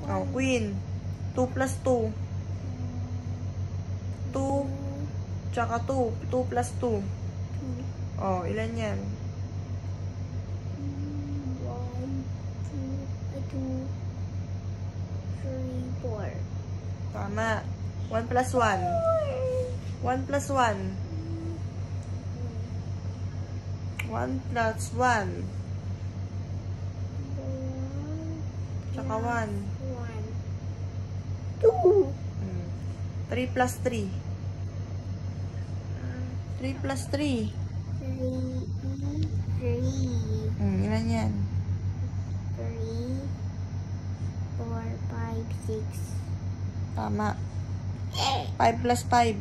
Oh, queen. 2 plus 2. 2. Tsaka 2. 2 plus 2. Oh, ilan yan? 1, 2, 3, 4. Tama. 1 plus 1. 1 plus 1. 1 plus 1. Tsaka 1. 2. 3 plus 3. 3 plus 3. 3. Ilan yan? 3, 4, 5, 6. Tama. 5 plus 5. 5.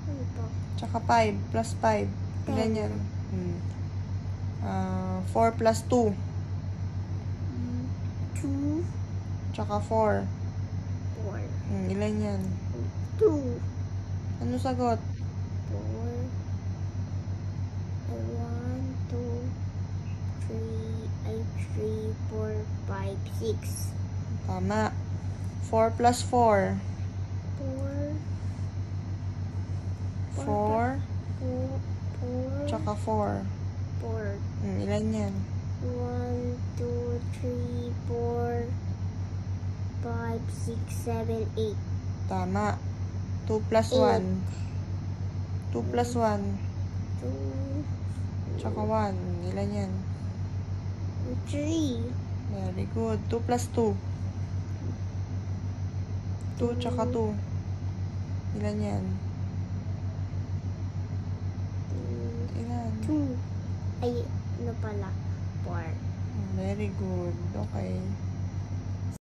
Ano to? Tsaka 5 plus 5. Ilan yan? 4 plus 2. 2, Tsaka 4. 4. Ilan yan? 2. Ano sagot? 4. 1, 2, 3, 4, 5, 6. Tama. 4 plus 4. 4. 4. 4. Tsaka 4. 4. Ilan yan? 1, 2, 3, 4, 5, 6, 7, 8. Tama. 2 plus 1. 2 plus 1. 2. Tsaka 1. Ilan yan? 3. Very good. 2 plus 2. 2 tsaka 2. Ilan yan? Ilan? 2. Ay, ano pala? 4. Very good. Okay.